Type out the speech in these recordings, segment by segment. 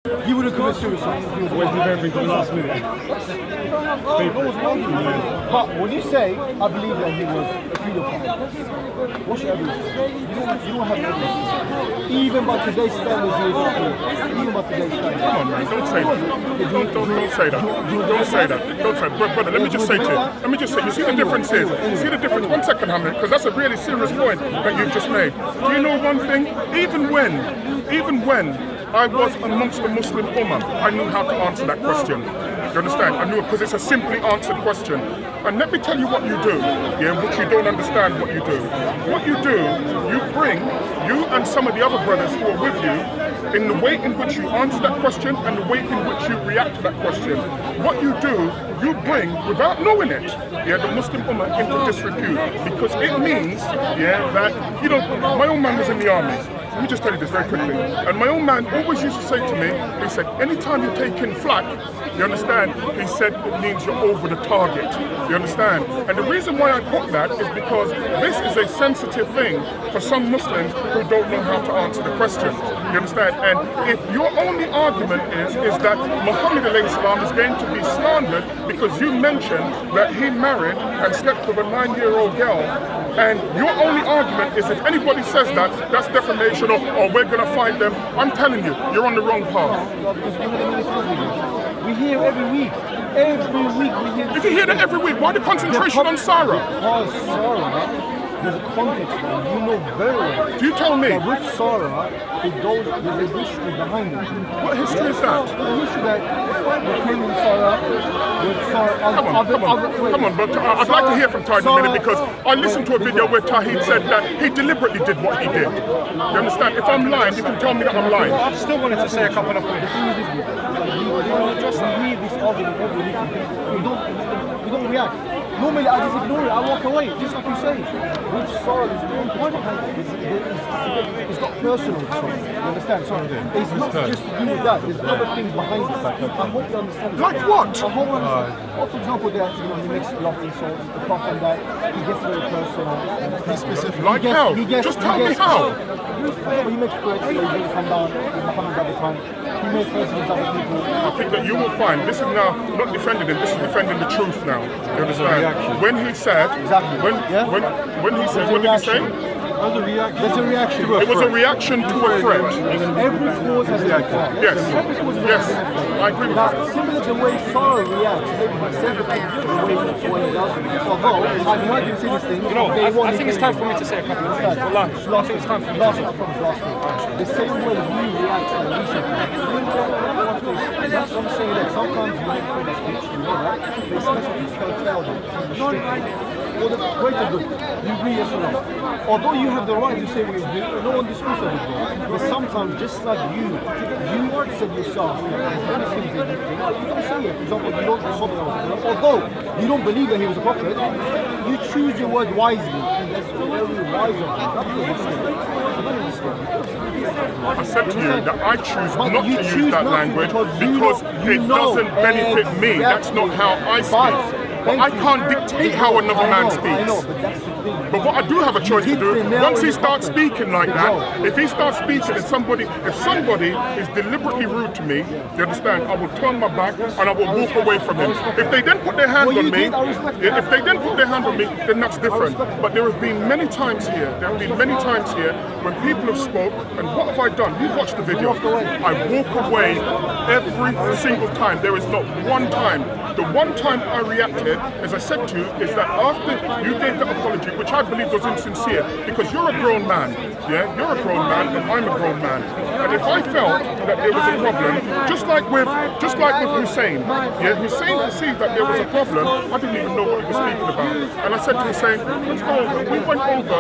He would have committed suicide. He was Wait, did everything last minute. But when you say, I believe that he was a pedophile, what's your evidence? You don't have evidence. Even by today's standards, you don't. Even by today's standards. Come on, man, don't say that. Don't say that. Don't say that. Don't say that. Brother, let me just say to you. Let me just say, you see the difference is? You see the difference? 1 second, Hamid, because that's a really serious point that you've just made. Do you know one thing? Even when I was amongst the Muslim Ummah, I knew how to answer that question. You understand? I knew it because it's a simply answered question. And let me tell you what you do, which you don't understand what you do. What you do, you and some of the other brothers who are with you, in the way in which you answer that question and the way in which you react to that question. What you do, you bring, without knowing it, the Muslim Ummah into disrepute. Because it means, that, my own man was in the army. Let me just tell you this very quickly. And my own man always used to say to me, he said, anytime you take in flak, you understand, he said it means you're over the target. You understand? And the reason why I put that is because this is a sensitive thing for some Muslims who don't know how to answer the question. You understand? And if your only argument is that Muhammad is going to be slandered because you mentioned that he married and slept with a 9-year-old girl, and your only argument is if anybody says that, that's defamation or we're going to fight them, I'm telling you, you're on the wrong path. We hear every week. Every week we hear. If you hear that every week, why the concentration on Sarah? Because Sarah, there's a context there. You know very well. Do you tell me? That with Sarah, there's a history behind it. What history is that? The history that between Sarah, with Sarah. Come on, but I'd like to hear from Tahid in a minute because I listened to a video where Tahid said that he deliberately did what he did. You understand? If I'm lying, you can tell me that I'm lying. I still wanted to say a couple of points. We hear this argument every week from people. We don't react. Normally I just ignore it, I walk away, just like you say. With Sarah, it's not personal, sorry. You understand? So it's not just to do with that, there's other things behind it. I hope you understand. Like what? I hope you understand. Well, for example, that he makes a lot of insults, apart from that, he gets very personal. Be specific. Like how? Just tell me how. He makes threats, he's going to come down with Muhammad at the time. He makes threats against other people. I think that you will find, this is now not defending him, this is defending the truth now. You understand? When he said, when he said, what did he say? There's a reaction. It was a reaction to a threat. Every cause has a threat. Yes. I agree with that. Similar to the way Sarah reacts, maybe he says the way he does. Although, I've heard him say these things. I think it's time for me to say a couple of things. I think it's time for me to say a couple of things. The same way he reacts and we say that's what I'm saying, that sometimes you make free speech, you know that, but it's better to tell them. For the greater good, you agree, yes or no? Although you have the right to say what you do, no one disputes of it, but sometimes, just like you said yourself, there's many things that you think, you don't say it. For example, you don't know Muhammad, although you don't believe that he was a prophet, you choose your word wisely, and that's very wise of you. I said to you that I choose not to use that language because it doesn't benefit me. That's not how I speak. But I can't dictate how another man speaks. But what I do have a choice to do, once he starts speaking like that, if he starts speaking and if somebody is deliberately rude to me, you understand, I will turn my back and I will walk away from him. If they then put their hand on me, then that's different. But there have been many times here, when people have spoke, and what have I done? You've watched the video. I walk away every single time. There is not one time. The one time I reacted, as I said to you, is that after you gave the apology, which I believe was insincere, because you're a grown man, you're a grown man, and I'm a grown man. And if I felt that there was a problem, just like with Hussein, Hussein perceived that there was a problem, I didn't even know what he was speaking about. And I said to Hussein, let's go over. We went over.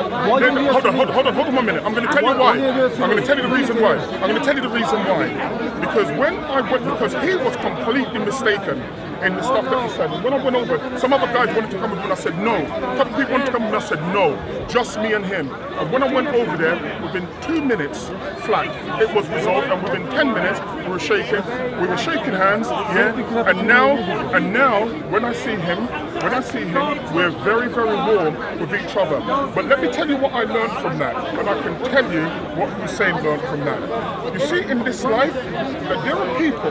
Hold on 1 minute. I'm going to tell you why. I'm going to tell you the reason why. Because he was completely mistaken in the stuff that he said. And when I went over, some other guys wanted to come with me and I said no. A couple people wanted to come with me and I said no. Just me and him. And when I went over there, within 2 minutes flat, it it was resolved, and within 10 minutes we were shaking hands, yeah. And now when I see him, we're very, very warm with each other. But let me tell you what I learned from that, and I can tell you what Hussein learned from that. You see, in this life, that there are people,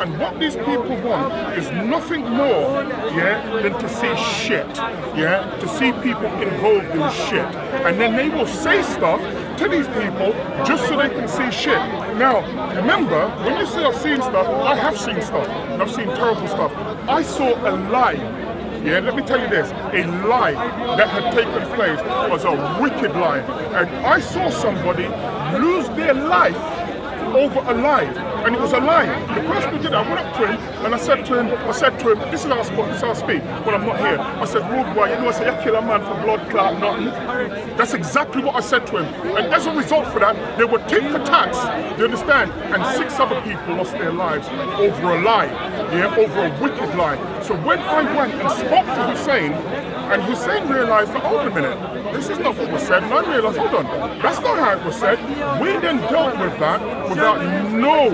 and what these people want is nothing more, yeah, than to see shit, yeah, to see people involved in shit. And then they will say stuff to these people just so they can see shit. Now, remember, when you say I've seen stuff, I have seen stuff, and I've seen terrible stuff. I saw a lie. Yeah, let me tell you this, a lie that had taken place was a wicked lie. And I saw somebody lose their life over a lie, and it was a lie. The person who did it, I went up to him and I said to him, this is how I speak when I'm not here. I said, rude boy, you know, I said, you kill a man for blood clot, nothing. That's exactly what I said to him. And as a result for that, they were tit for tats, you understand? And 6 other people lost their lives over a lie, yeah, over a wicked lie. So when I went and spoke to Hussein, and Hussein realized that, hold a minute, this is not what was said. And I realized, hold on, that's not how it was said. We then dealt with that without no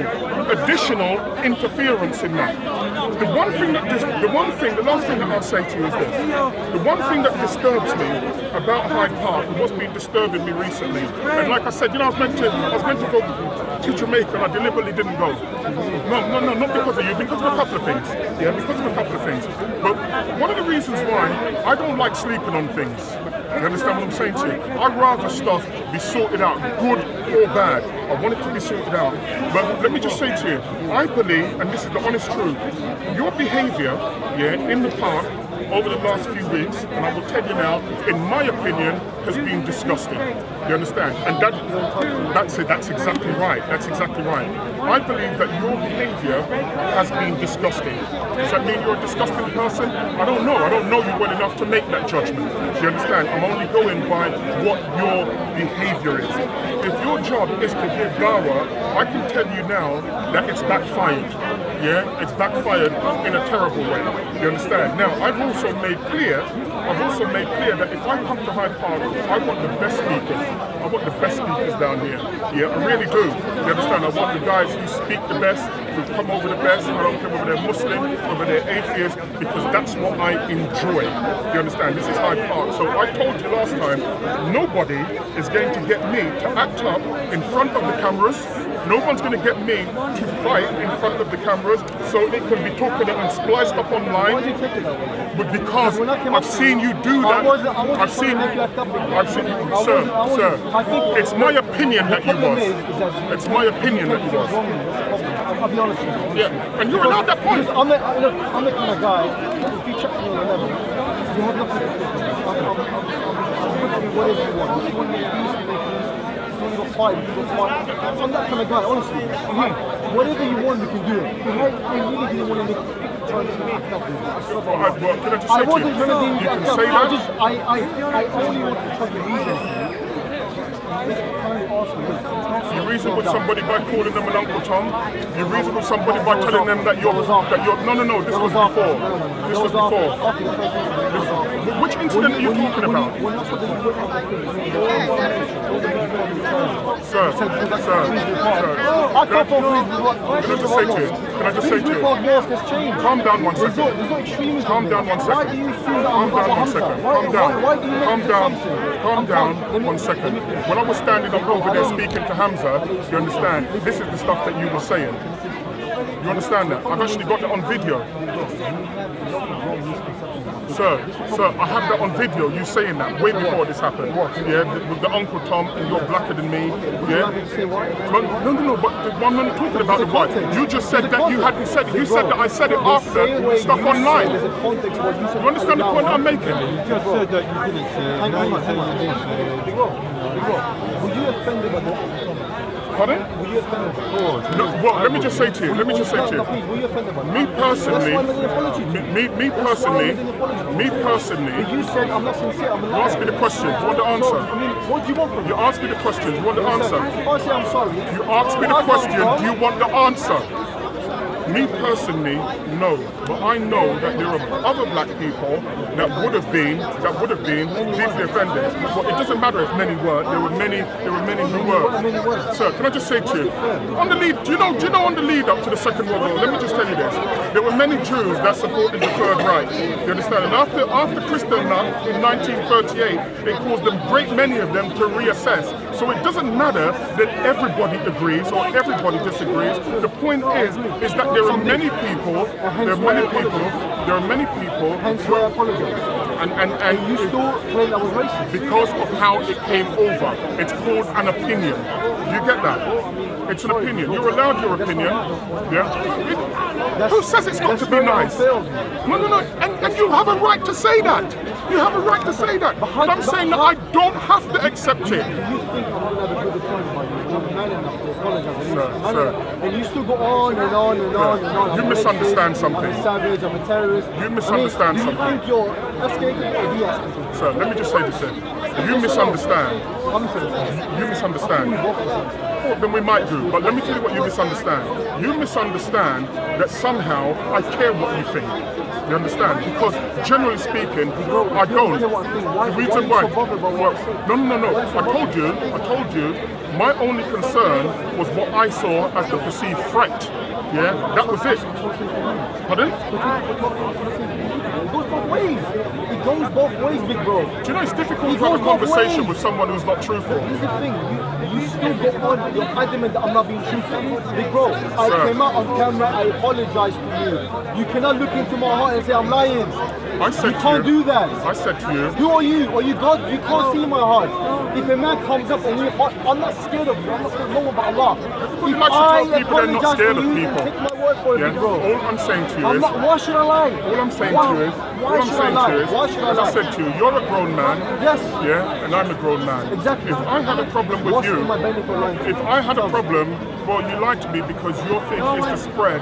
additional interference in that. The last thing that I'll say to you is this. The one thing that disturbs me about Hyde Park, and what's been disturbing me recently, and like I said, you know, I was meant to go to Jamaica and I deliberately didn't go. No, not because of you, because of a couple of things. Yeah, because of a couple of things. But one of the reasons why I don't like sleeping on things, you understand what I'm saying to you? I'd rather stuff be sorted out, good or bad. I want it to be sorted out. But let me just say to you, I believe, and this is the honest truth, your behaviour, yeah, in the park over the last few weeks, and I will tell you now, in my opinion, has been disgusting. You understand? And that's it. That's exactly right. That's exactly right. I believe that your behaviour has been disgusting. Does that mean you're a disgusting person? I don't know. I don't know you well enough to make that judgment. You understand? I'm only going by what your behaviour is. If your job is to give dawa, I can tell you now that it's backfired. Yeah, it's backfired in a terrible way. You understand? Now, I've also made clear that if I come to Hyde Park, I want the best speakers. I want the best speakers down here. Yeah, I really do. You understand? I want the guys who speak the best, who come over the best. I don't care whether they're Muslim, whether they're atheist, because that's what I enjoy. You understand? This is Hyde Park. So I told you last time, nobody is going to get me to act up in front of the cameras. No one's going to get me to fight in front of the cameras so it can be talking and spliced up online. But because I've seen you do that, I've seen, sir, it's my opinion that you was. It's my opinion that you was. I'll be honest with you. Yeah, and you're allowed that point. I'm the kind of guy, if you check me on the level, you have nothing to do. I'm with you whatever you want. If you want to make peace, you make peace. If you want to go fight, you go fight. I'm that kind of guy, honestly. Whatever you want, you can do it. I really didn't want to try to act up with it. I wasn't going to be act up. I only want to try to reason for you. You reason with somebody by calling them an Uncle Tom. You reason with somebody by telling them that you're no. This was before. This was before. Which incident are you talking about? Sir. Can I just say to you? Calm down 1 second. Calm down 1 second. Calm down 1 second. When I was standing up over there speaking to Hamza, you understand, this is the stuff that you were saying. You understand that? I've actually got that on video. Sir, I have that on video, you saying that way before this happened. Yeah, with the Uncle Tom, and you're blacker than me. Yeah. No, but the one I'm talking about the what? You just said that you hadn't said it. You said that I said it after stuff online. You understand the point I'm making? You just said that you didn't say. Hang on. Were you offended by the Pardon? Were you offended? No, well, let me just say to you. Were you offended by me personally. You said I'm not sincere. I'm you asked me the question. Do you want the answer? I mean, what do you want from me? You asked me the question. Do you want the answer? If I say I'm sorry. You asked me the question. Do you want the answer? Me personally, no. But I know that there are other black people that would have been deeply offended. But it doesn't matter if many were. There were many who were. Sir, can I just say to you, on the lead, do you know on the lead up to the Second World War, let me just tell you this. There were many Jews that supported the Third Reich. You understand? And after Kristallnacht in 1938, it caused them, great many of them, to reassess. So it doesn't matter that everybody agrees or everybody disagrees. The point is that there are many people. Hence why I apologize. And You still claim that was racist. because of how it came over. It's called an opinion. Do you get that? It's an opinion. You're allowed your opinion. Yeah. Who says it's got to be nice? No. And you have a right to say that. You have a right to say that. But I'm saying that I don't have to accept it. You think I'm going to have a good opinion about you? You're man enough to apologize. Sir. And you still go on and on and on and on. You misunderstand something. I'm a savage, I'm a terrorist. You misunderstand something. Do you think you're escaping or de-escaping? Sir, let me just say this then. You misunderstand. I'm misunderstanding. You misunderstand. Well, then we might do. But let me tell you what you misunderstand. You misunderstand that somehow I care what you think. You understand? Because generally speaking, I don't. The reason why? No. I told you. My only concern was what I saw as the perceived threat. Yeah, that was it. Pardon? It goes both ways. It goes both ways, big bro. Do you know it's difficult to have a conversation with someone who's not truthful? Here's the thing. You still go on. You're adamant that I'm not being truthful. Big bro, I came out on camera. I apologize to you. You cannot look into my heart and say I'm lying. I said you can't do that. I said to you. Who are you? Are you God? You can't see my heart. If a man comes up and I'm not scared of you. I'm not scared of no one but Allah. You like to tell people they're not scared of people. Take my word for it, bro. All I'm saying to you is. Why should I lie? All I'm saying to you is. As I said to you, you're a grown man. Yes. Yeah, and I'm a grown man. Exactly. If I had a problem with you, if I had a problem, well, you lied to me because your thing is to spread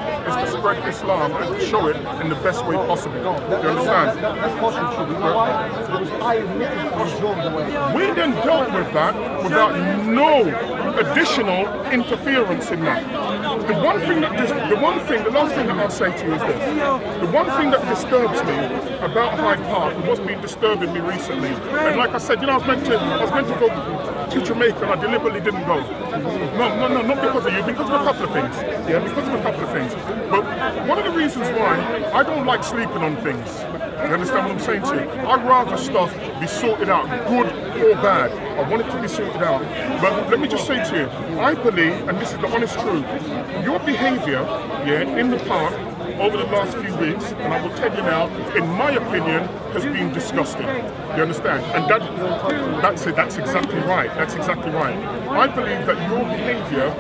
Islam and to show it in the best way possible. Do you understand? That's partially true. You know why? Because I admitted I was wrong the way. We then dealt with that without no additional interference in that. The last thing that I'll say to you is this. The one thing that disturbs me about Hyde Park and what's been disturbing me recently, and like I said, I was meant to go to Jamaica and I deliberately didn't go. No, not because of you, because of a couple of things. Yeah, because of a couple of things. But one of the reasons why I don't like sleeping on things, you understand what I'm saying to you? I'd rather stuff be sorted out, good or bad. I want it to be sorted out. But let me just say to you, I believe, and this is the honest truth, your behaviour, in the park over the last few weeks, and I will tell you now, in my opinion, has been disgusting. You understand? And that's it. That's exactly right. That's exactly right. I believe that your behaviour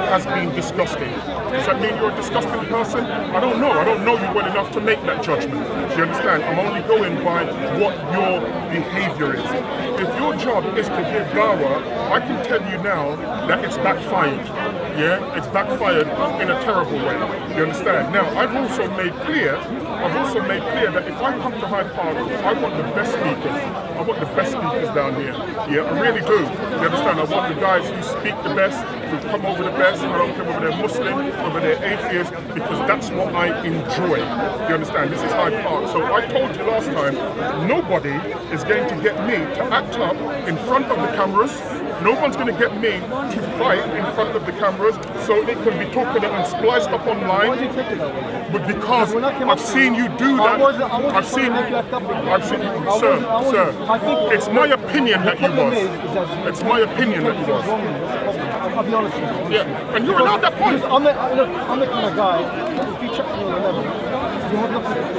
has been disgusting. Does that mean you're a disgusting person? I don't know. I don't know you well enough to make that judgment. You understand? I'm only going by what your behaviour is. If your job is to give dawah, I can tell you now that it's backfired. Yeah, it's backfired in a terrible way. You understand? Now, I've also made clear that if I come to Hyde Park, I want the best speakers. I want the best speakers down here. Yeah, I really do. You understand? I want the guys who speak the best, who come over the best. I don't care whether they're Muslim, whether they're atheist, because that's what I enjoy. You understand? This is Hyde Park. So I told you last time, nobody is going to get me to act up in front of the cameras. No one's going to get me to fight in front of the cameras so it can be talked and spliced up online. But because I've seen you do that, I've seen, sir, it's my opinion that you was. It's my opinion that you was. I'll be honest with you. Yeah, and you're allowed that point. I'm the kind of guy, if you check me on the level, you have nothing to do.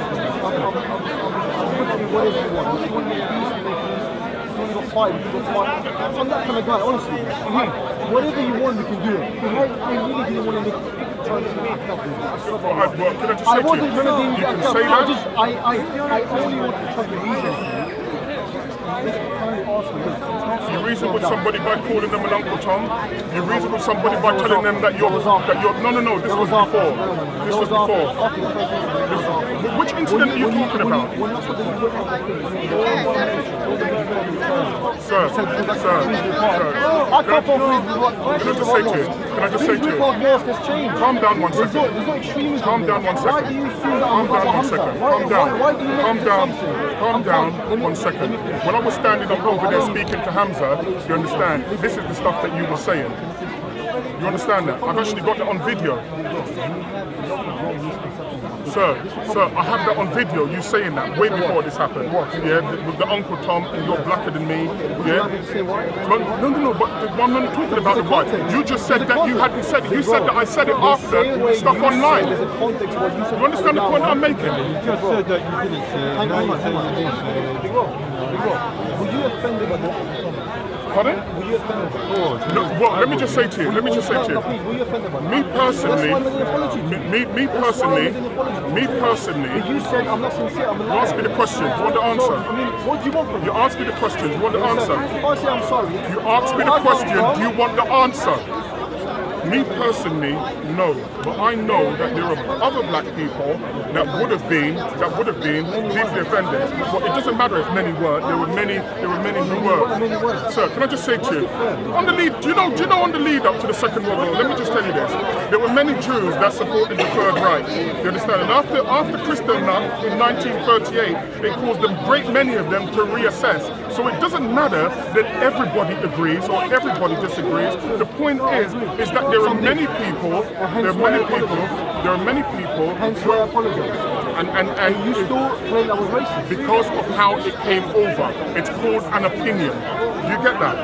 I'm with you whatever you want. If you want to make peace, we make peace. If you want to go fight, we go fight. I'm that kind of guy, honestly. Whatever you want, we can do it. I really didn't want to make try to act up with you. Can I just say to you, you can say that? I only want to try to reason for you. You reason with somebody by calling them an Uncle Tom. You reason with somebody by telling them that you're no. This was before. This was before. Which incident are you talking about? Sir, I can't believe what. can I just say to you? Can I just say to you? Calm down one second. Calm down one second. Why do you feel that Calm down one second. Calm down. Why do you Calm make down. assumptions? Calm down 1 second. When I was standing up over there speaking to Hamza, you understand, this is the stuff that you were saying. You understand that? I've actually got that on video. Sir, I have that on video, you saying that way before this happened. Yeah, with the Uncle Tom, and you're blacker than me. Yeah. No, but I'm not talking about the white. You just said that you hadn't said it. You said that I said it after the stuff online. You understand the point I'm making? You just said that you didn't say. Hang on. Were you offended by the Pardon? Were you offended by the No, well, let me just say to you. Were you offended by Me personally, That's why I made an apology. me personally. You said I'm not sincere, I'm a You liar. asked me the question. Do you want the answer? I mean, what do you want from me? You asked me the question. Do you want the answer? If I say I'm sorry, You asked me the question. Do you want the answer? Me personally, no. But I know that there are other black people that would have been deeply offended. But it doesn't matter if many were. There were many who were. Sir, can I just say to you, on the lead, do you know on the lead up to the Second World War? Let me just tell you this. There were many Jews that supported the Third Reich. You understand? And after Kristallnacht in 1938, it caused them great many of them to reassess. So it doesn't matter that everybody agrees or everybody disagrees. The point is that there are many people. There are many people. hence why I apologize. And You still claim I was racist. because of how it came over. It's called an opinion. You get that?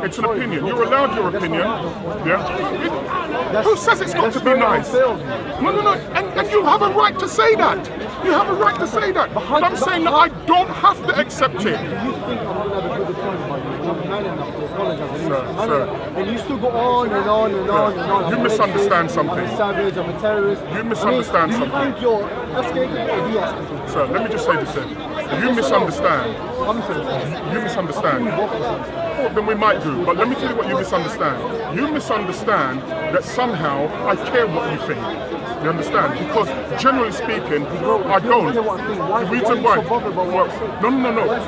It's an opinion. You're allowed your opinion. Yeah. Who says it's got to be nice? No. And you have a right to say that. You have a right to say that. But I'm saying that I don't have to accept it. You think I'm going to have a good opinion about you? I'm man enough to apologize. Sir. And you still go on and on and on and on. You I'm misunderstand racist, something. I'm a savage, I'm a terrorist. You misunderstand Do you something. think you're escaping or de-escaping? Sir, let me just say this then. You misunderstand. I'm misunderstanding. You misunderstand. Oh, then we might do. But let me tell you what you misunderstand. You misunderstand that somehow I care what you think. You understand? Because generally speaking, I don't. The reason why? No. I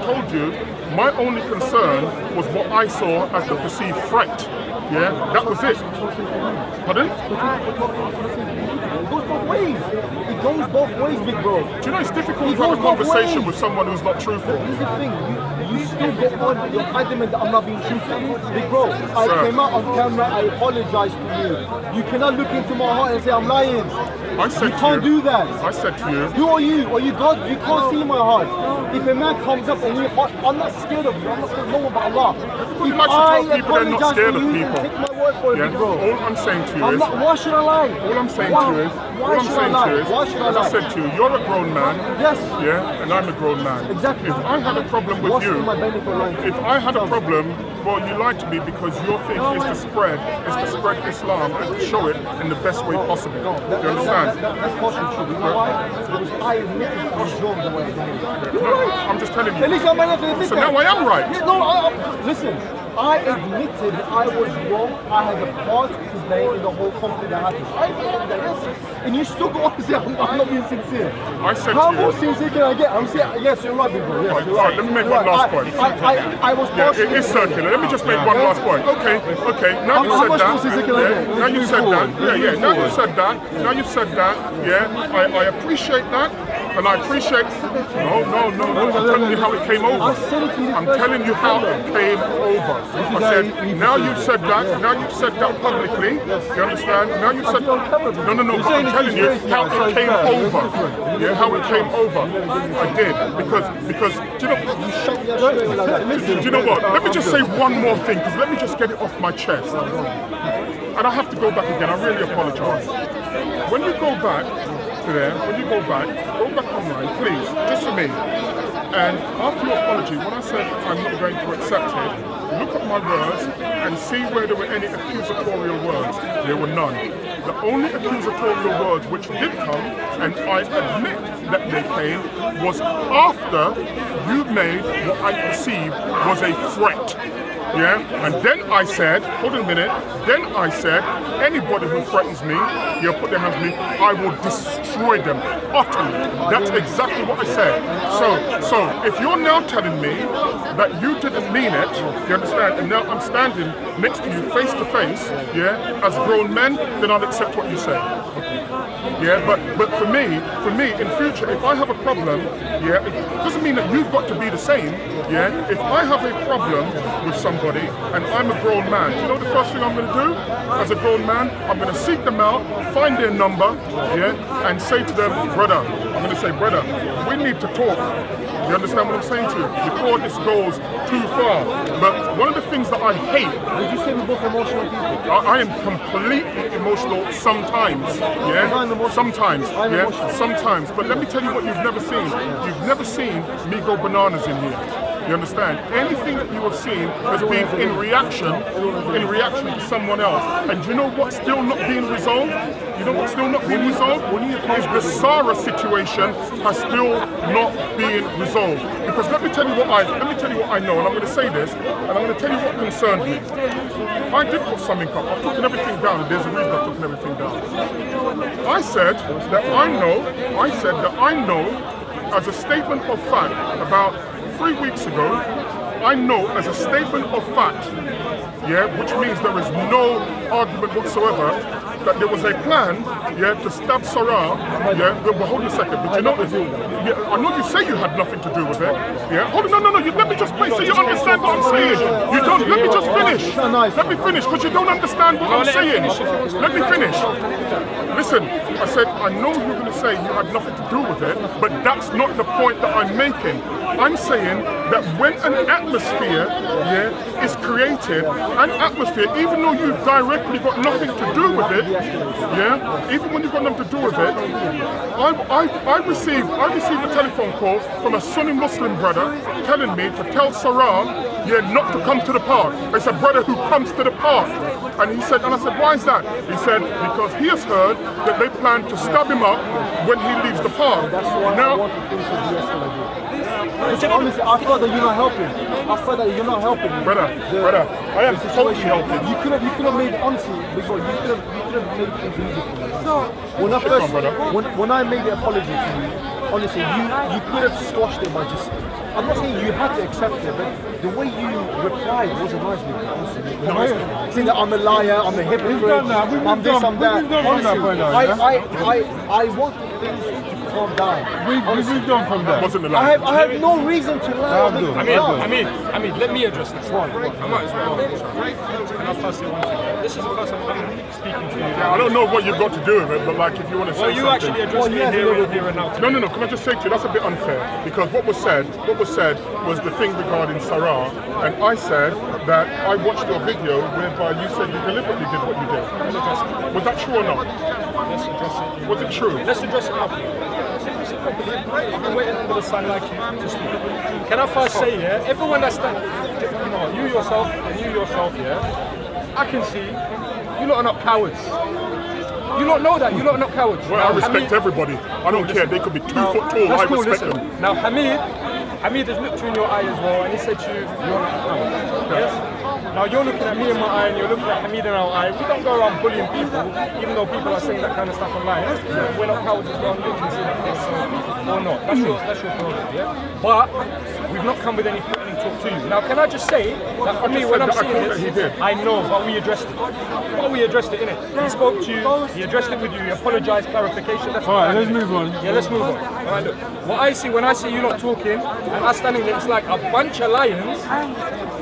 told you, my only concern was what I saw as the perceived threat. Yeah, that was it. Pardon? It goes both ways. It goes both ways, big bro. Do you know it's difficult to have a conversation with someone who's not truthful? Here's the thing, you still go on, you're adamant that I'm not being truthful. Big bro, I came out on camera, I apologize to you. You cannot look into my heart and say I'm lying. I said You can't do that. I said to you. Who are you? Are you God? You can't see my heart. If a man comes up and I'm not scared of you, I'm not scared of no one but Allah. You If like to I tell people they're not apologize scared to of you, people. take my word for it, Yeah. big bro. All I'm saying to you I'm is. not, why should I lie? All I'm saying to you is. All I'm saying to you is. Why should I As I lie? said to you, you're a grown man. Yes. Yeah, and I'm a grown man. Exactly. If I had a problem with What's you, in my benefit line? if I had a problem, well, you lied to me because your thing is to spread Islam and to show it in the best way possible. Do you understand? That's partially true. You know why? Because I admitted I was wrong the way I did it. No, I'm just telling At you. least I'm enough to admit So that. now I am right. Yeah, no, listen. I admitted I was wrong. I had a part to play in the whole conflict that happened. I admitted that, yes. And you still go on to say I'm not being sincere. I said How to more you. sincere can I get? I'm saying, yes, you're right, big bro. Yes, Alright, you're alright, right. let me make You're one right. last point. I was Yeah, partially. it is circular. Let me just make one last point. Okay. Now you How said much that. more sincere can I get? Now you said that. Yeah. Now you said that. Yeah. I appreciate that. And I appreciate. No. I'm telling you how it came over. I'm telling you how it came over. I said, now you've said that. Now you've said that publicly. You understand? Now you've said. No. But I'm telling you how it came over. Yeah, how it came over. I did because do you know what? Let me just say one more thing because let me just get it off my chest. And I have to go back again. I really apologize. When you go back to there, go back online, please, just for me. And after your apology, when I said I'm not going to accept it, look at my words and see where there were any accusatorial words. There were none. The only accusatorial words which did come, and I admit that they came, was after you made what I perceived was a threat. yeah? And then I said, hold on a minute, then I said, anybody who threatens me, put their hands on me, I will destroy them utterly. That's exactly what I said. So if you're now telling me that you didn't mean it, you understand, and now I'm standing next to you face to face, yeah, as grown men, then I'll accept what you say. Yeah, but for me, in future, if I have a problem, yeah, it doesn't mean that you've got to be the same. Yeah, if I have a problem with somebody and I'm a grown man, you know the first thing I'm going to do as a grown man? I'm going to seek them out, find their number, yeah, and say to them, brother, I'm going to say, brother, we need to talk. You understand what I'm saying to you? Before this goes too far. But one of the things that I hate... Would you say we're both emotional people? I am completely emotional sometimes. Yeah? Sometimes. Yeah? Sometimes. But let me tell you what you've never seen. You've never seen me go bananas in here. You understand? Anything that you have seen has been in reaction to someone else. And do you know what's still not being resolved? You know what's still not being resolved? Is the Sarah situation has still not been resolved. Because let me tell you what I know, and I'm going to say this, and I'm going to tell you what concerned me. I did put something up. I've taken everything down, and there's a reason I've taken everything down. I said that I know, as a statement of fact, about 3 weeks ago, I know as a statement of fact, yeah, which means there is no argument whatsoever, that there was a plan, yeah, to stab Sarah, yeah, but hold on a second, but you know, yeah, I know you say you had nothing to do with it, yeah, hold on, no, let me just play so you understand what I'm saying. You don't, let me just finish, let me finish, because you don't understand what I'm saying. Let me finish. Listen, I said, I know you're going to say you had nothing to do with it, but that's not the point that I'm making. I'm saying that when an atmosphere, yeah, is created, an atmosphere, even though you've directly got nothing to do with it, yeah, even when you've got nothing to do with it, I received a telephone call from a Sunni Muslim brother telling me to tell Sarah, yeah, not to come to the park. It's a brother who comes to the park. And he said, and I said, why is that? He said, because he has heard that they plan to stab him up when he leaves the park. That's why I want things to be escalated. Honestly, I felt that you're not helping. I felt that you're not helping me. Brother, I am totally helping. You could have made, honestly, before you could have made things easy for me. No. When I made the apology to you, honestly, you could have squashed it by just. I'm not saying you had to accept it, but the way you replied wasn't nice with me, honestly. Saying that I'm a liar, I'm a hypocrite, I'm this, I'm that. Honestly, I want things to calm down. We've done from that. Wasn't a lie. I have no reason to lie. I mean, let me address this. I might as well. And I'll first say one thing. This is the first time I'm speaking to you. I don't know what you've got to do with it, but like if you want to say something. Well, you actually addressed me here and now. No. Can I just say to you, that's a bit unfair. Because what was said was the thing regarding Sarah, and I said that I watched your video whereby you said you deliberately did what you did. Was that true or not? Let's address it. Was it true? Let's address it properly. I've been waiting under the sun like you to speak. Can I first say, yeah, everyone that's you yourself, yeah, I can see you lot are not cowards. You lot know that, you lot are not cowards. Well, I respect everybody. I don't care, they could be 2 foot tall, I respect them. Now Hamid has looked you in your eye as well, and he said to you, you're not a coward. Yes? Now you're looking at me in my eye, and you're looking at Hamid in our eye. We don't go around bullying people, even though people are saying that kind of stuff online. We're not cowards as well, you can see that or not. That's your prerogative, yeah? But we've not come with any threatening talk to you. Now can I just say, that for me, when I'm seeing this, I know, but we addressed it. Innit? He spoke to you, he addressed it with you, he apologised, clarification, that's all right, let's move on. Yeah, let's move on. All right, look. What I see when I see you not talking, and us standing there, it's like a bunch of lions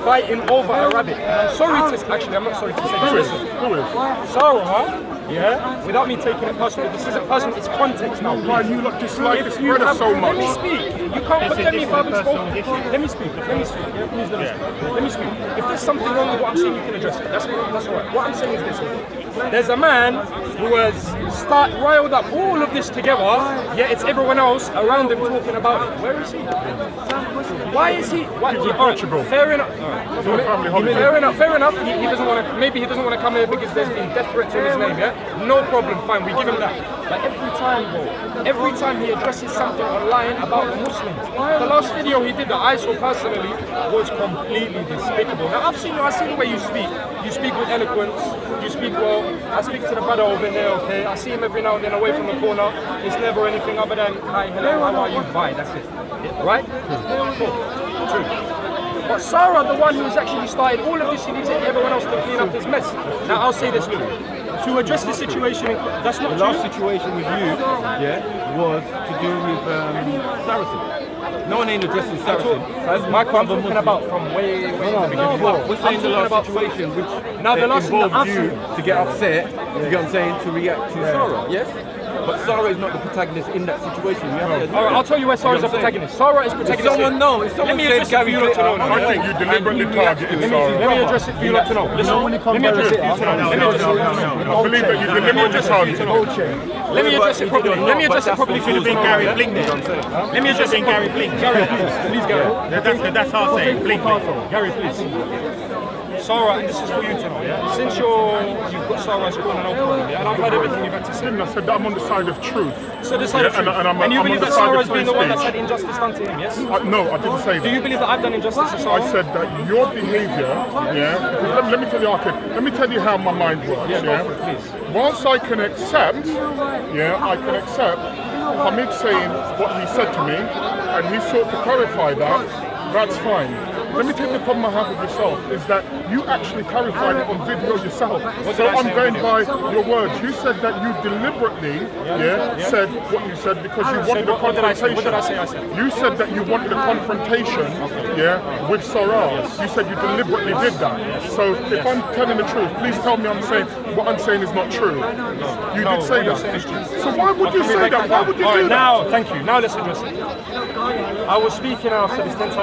fighting over a rabbit. And I'm sorry to, actually, I'm not sorry to say this. Who is? Sarah, yeah, without me taking it personally, this isn't personal, it's context now. Why you lot dislike this brother so much? Let me speak. You can't condemn me if I haven't spoken. Let me speak. Yeah, please let me speak. If there's something wrong with what I'm saying, you can address it. That's all right. What I'm saying is this. There's a man who has riled up all of this together, yet it's everyone else around him talking about it. Where is he? Why is he? He's in Portugal. Fair enough. Fair enough. He doesn't want to. Maybe he doesn't want to come here because there's been death threats on his name. Yeah. no problem, fine, we give him that. But every time he addresses something online about the Muslims, the last video he did that I saw personally was completely despicable. Now I've seen the way you speak. You speak with eloquence, you speak well. I speak to the brother over here, okay? I see him every now and then away from the corner. It's never anything other than, hi, hello, how are you, bye, that's it. Right? Cool. True. But Sarah, the one who's actually started all of this, she needs everyone else to clean up this mess. Now I'll say this, Lou. To address the situation, that's not The last situation with you, was to do with Saracen. No one ain't addressing Saracen. Mike, I'm talking about from way in the beginning. We're saying the last situation which now the last involved you to get upset, you get what I'm saying, to react to Sarah, yes? But Sarah is not the protagonist in that situation. Alright, I'll tell you where Sarah's the protagonist. Sarah is protagonist. If someone knows, if someone says Gary Glitter, I think you deliberately targeted Sarah. Let me address it for you lot to know. Listen, let me address it for you to know. I believe that you deliberately targeted her. Let me address it properly. Let me address it properly for you to know. Gary Blink then. Let me address it Gary Blink. Gary, please, Gary. That's how I say it. Blink. Gary, please. Sarah, and this is for you to know, yeah? Since you've got Sarah's corner, no problem, yeah? And I've heard everything you've had to say. I said that I'm on the side of truth. So the side of truth. And you believe that Sarah's been the one that's had injustice done to him, yes? No, I didn't say that. Do you believe that I've done injustice to Sarah? I said that your behaviour, because let me tell you, let me tell you how my mind works. Yeah, go for it, please. Once I can accept, Hamid saying what he said to me, and he sought to clarify that, that's fine. Let me tell you the problem I have with yourself is that you actually clarified it on video yourself. So I'm going by your words. You said that you deliberately said what you said because you wanted a confrontation. What did I say? You said that you wanted a confrontation with Sarah. You said you deliberately did that. So if I'm telling the truth, please tell me what I'm saying is not true. You did say that. So why would you say that? Why would you do that? Now, thank you. Now let's address it. I was speaking, I've said this 10 times.